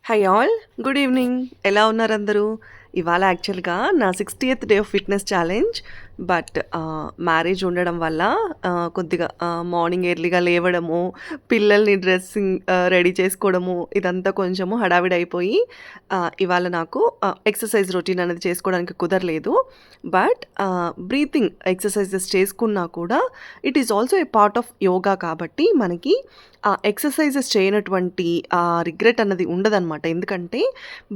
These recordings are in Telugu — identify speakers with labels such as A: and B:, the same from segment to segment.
A: High all, good evening. ఎలా ఉన్నారు అందరూ? ఇవాళ యాక్చువల్గా నా 60th day of fitness challenge. But marriage ఉండడం వల్ల కొద్దిగా మార్నింగ్ ఎర్లీగా లేవడము, పిల్లల్ని డ్రెస్సింగ్ రెడీ చేసుకోవడము, ఇదంతా కొంచెము హడావిడి అయిపోయి ఇవాళ నాకు ఎక్సర్సైజ్ రొటీన్ అనేది చేసుకోవడానికి కుదరలేదు. బట్ బ్రీతింగ్ ఎక్సర్సైజెస్ చేసుకున్నా కూడా it is also a part of yoga కాబట్టి మనకి ఎక్సర్సైజెస్ చేయనటువంటి రిగ్రెట్ అన్నది ఉండదనమాట. ఎందుకంటే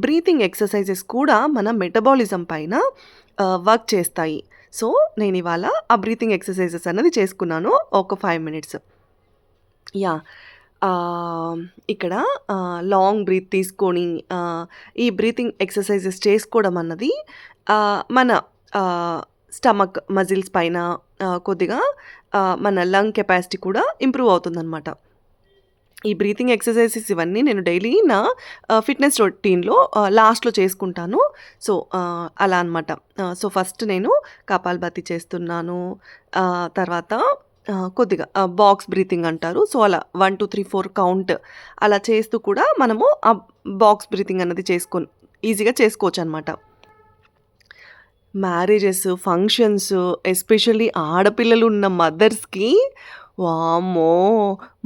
A: బ్రీతింగ్ ఎక్సర్సైజెస్ కూడా మన మెటబాలిజం పైన వర్క్ చేస్తాయి. సో నేను ఇవాళ ఆ బ్రీతింగ్ ఎక్సర్సైజెస్ అన్నది చేసుకున్నాను ఒక 5 మినిట్స్. యాహ్! ఇక్కడ లాంగ్ బ్రీత్ తీసుకొని ఈ బ్రీతింగ్ ఎక్సర్సైజెస్ చేసుకోవడం అన్నది మన స్టమక్ మజిల్స్ పైన కొద్దిగా మన లంగ్ కెపాసిటీ కూడా ఇంప్రూవ్ అవుతుందనమాట. ఈ బ్రీతింగ్ ఎక్సర్సైజెస్ ఇవన్నీ నేను డైలీ నా ఫిట్నెస్ రొటీన్‌లో లాస్ట్‌లో చేసుకుంటాను. సో, అలా అనమాట. సో, ఫస్ట్ నేను కపాలభాతి చేస్తున్నాను. తర్వాత కొద్దిగా బాక్స్ బ్రీతింగ్ అంటారు. సో, అలా 1, 2, 3, 4 కౌంట్ అలా చేస్తూ కూడా మనము ఆ బాక్స్ బ్రీతింగ్ అన్నది ఈజీగా చేసుకోవచ్చనమాట. మ్యారేజెస్, ఫంక్షన్స్, ఎస్పెషల్లీ ఆడపిల్లలు ఉన్న మదర్స్‌కి వామ్మో!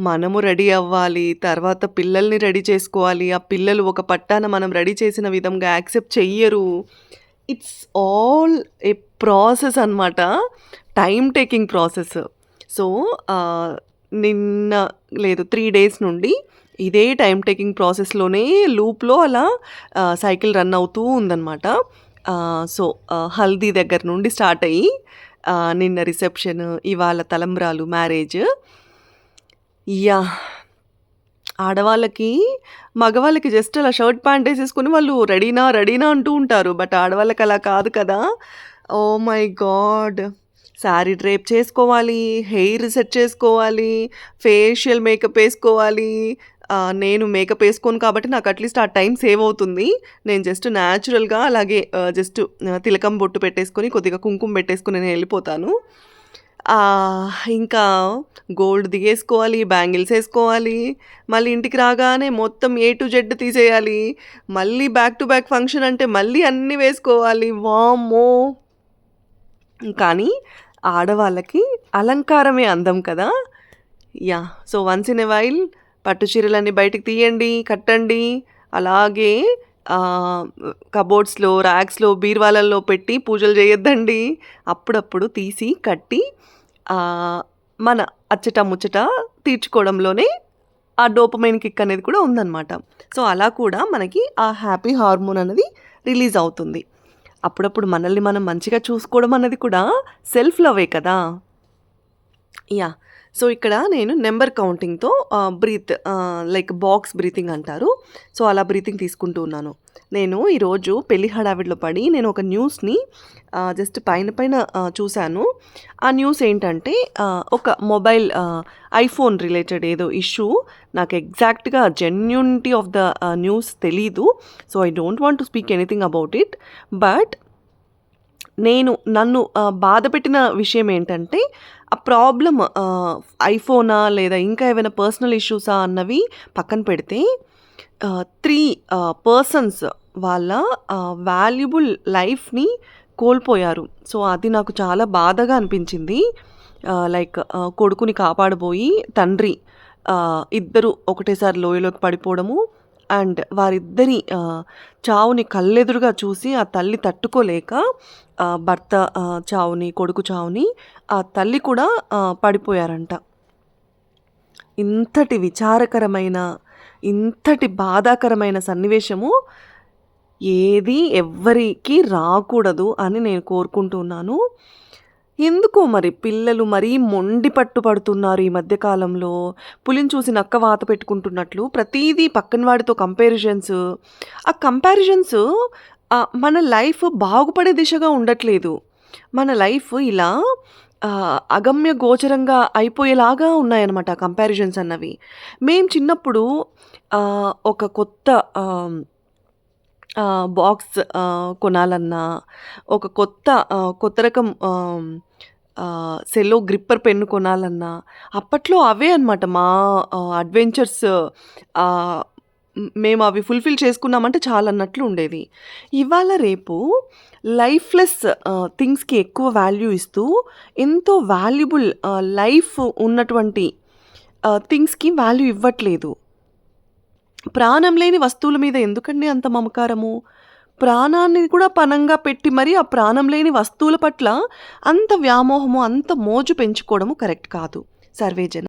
A: మనము రెడీ అవ్వాలి. తర్వాత పిల్లల్ని రెడీ చేసుకోవాలి. ఆ పిల్లలు ఒక పట్టాన మనం రెడీ చేసిన విధంగా యాక్సెప్ట్ చెయ్యరు. ఇట్స్ ఆల్ ఏ ప్రాసెస్ అనమాట. Time taking process. సో, ఆహ్, నిన్న లేదు 3 డేస్ నుండి ఇదే టైమ్ టేకింగ్ ప్రాసెస్‌లోనే లూప్‌లో అలా సైకిల్ రన్ అవుతూ ఉందనమాట. సో, హల్దీ దగ్గర నుండి స్టార్ట్ అయ్యి నిన్న రిసెప్షన్, ఇవాళ తలంబ్రాలు, మ్యారేజ్. యాహ్! ఆడవాళ్ళకి, మగవాళ్ళకి జస్ట్ అలా షర్ట్ ప్యాంట్ ఏసేసుకొని వాళ్ళు రెడీనా, రెడీనా అంటూ ఉంటారు. బట్ ఆడవాళ్ళకి అలా కాదు కదా! Oh my God! Sari drape చేసుకోవాలి, హెయిర్ సెట్ చేసుకోవాలి, ఫేషియల్ మేకప్ ఏసుకోవాలి. నేను మేకప్ ఏసుకోను కాబట్టి నాకు అట్‌లీస్ట్ ఆ టైం సేవ్ అవుతుంది. నేను జస్ట్ న్యాచురల్‌గా అలాగే జస్ట్ తిలకం బొట్టు పెట్టేసుకొని, కొద్దిగా కుంకుమ పెట్టేసుకొని నేనెళ్ళిపోతాను. ఇంకా గోల్డ్ దిగేసుకోవాలి, బ్యాంగిల్స్ ఏసుకోవాలి. మళ్ళీ ఇంటికి రాగానే మొత్తం ఏ టు జెడ్ తీసేయాలి. మళ్ళీ బ్యాక్ టు బ్యాక్ ఫంక్షన్ అంటే మళ్ళీ అన్నీ వేసుకోవాలి. వామ్మో! కానీ ఆడవాళ్ళకి అలంకారమే అందం కదా! Yeah! So, once in a while పట్టు చీరలన్నీ బయటికి తీయండి, కట్టండి. అలాగే ఆహ్, కబోర్డ్స్‌లో, ర్యాక్స్‌లో, బీరువాలల్లో పెట్టి పూజలు చేయొద్దండి. అప్పుడప్పుడు తీసి కట్టి ఆహ్, మన అచ్చట ముచ్చట తీర్చుకోవడంలోనే ఆ డోపమైన్ కిక్ అనేది కూడా ఉందనమాట. సో, అలా కూడా మనకి ఆ హ్యాపీ హార్మోన్ అనేది రిలీజ్ అవుతుంది. అప్పుడప్పుడు మనల్ని మనం మంచిగా చూసుకోవడం అన్నది కూడా సెల్ఫ్ లవే కదా! యాహ్! సో, ఇక్కడ నేను నంబర్ కౌంటింగ్‌తో బ్రీత్ లైక్ బాక్స్ బ్రీతింగ్ అంటారు. సో, అలా బ్రీతింగ్ తీసుకుంటూ ఉన్నాను. నేను ఈరోజు పెళ్లి హడావిడిలో పడి నేను ఒక న్యూస్‌ని జస్ట్ పైన చూసాను. ఆ న్యూస్ ఏంటంటే ఒక మొబైల్ ఐఫోన్ రిలేటెడ్ ఏదో ఇష్యూ. నాకు ఎగ్జాక్ట్‌గా జెన్యూనిటీ ఆఫ్ ద న్యూస్ తెలీదు. So, I don't want to speak anything about it. But నన్ను బాధపెట్టిన విషయం ఏంటంటే, ఆ ప్రాబ్లమ్ ఐఫోనా లేదా ఇంకా ఏవైనా పర్సనల్ ఇష్యూసా అన్నవి పక్కన పెడితే 3 పర్సన్స్ వాళ్ళ వాల్యుబుల్ లైఫ్‌ని కోల్పోయారు. సో, అది నాకు చాలా బాధగా అనిపించింది. లైక్ కొడుకుని కాపాడబోయి తండ్రి ఇద్దరు ఒకటేసారి లోయలోకి పడిపోవడము. అండ్ వారిద్దరి చావుని కళ్ళెదురుగా చూసి ఆ తల్లి తట్టుకోలేక భర్త చావుని, కొడుకు చావుని ఆ తల్లి కూడా పడిపోయారంట. ఇంతటి విచారకరమైన, ఇంతటి బాధాకరమైన సన్నివేశము ఏది ఎవ్వరికీ రాకూడదు అని నేను కోరుకుంటున్నాను. ఎందుకో మరి పిల్లలు మరీ మొండి పట్టు పడుతున్నారు ఈ మధ్య కాలంలో. పులిని చూసి నక్క వాత పెట్టుకుంటున్నట్లు ప్రతీదీ పక్కన వాడితో కంపారిజన్స్. ఆ కంపారిజన్స్ మన లైఫ్ బాగుపడే దిశగా ఉండట్లేదు. మన లైఫ్ ఇలా అగమ్య గోచరంగా అయిపోయేలాగా ఉన్నాయన్నమాట ఆ కంపారిజన్స్ అన్నవి. మేము చిన్నప్పుడు ఒక కొత్త బాక్స్ కొనాలన్నా, ఒక కొత్త రకం సెలో గ్రిప్పర్ పెన్ను కొనాలన్నా, అప్పట్లో అవే అనమాట మా అడ్వెంచర్స్. ఆహ్, మేము అవి ఫుల్‌ఫిల్ చేసుకున్నామంటే చాలన్నట్లు ఉండేది. ఇవాళ రేపు లైఫ్‌లెస్ థింగ్స్‌కి ఎక్కువ వాల్యూ ఇస్తూ, ఎంతో వాల్యుబుల్ లైఫ్ ఉన్నటువంటి థింగ్స్‌కి వాల్యూ ఇవ్వట్లేదు. ప్రాణం లేని వస్తువుల మీద ఎందుకండి అంత మమకారము? ప్రాణాన్ని కూడా పణంగా పెట్టి మరి ఆ ప్రాణం లేని వస్తువుల పట్ల అంత వ్యామోహము, అంత మోజు పెంచుకోవడము కరెక్ట్ కాదు. సర్వే జన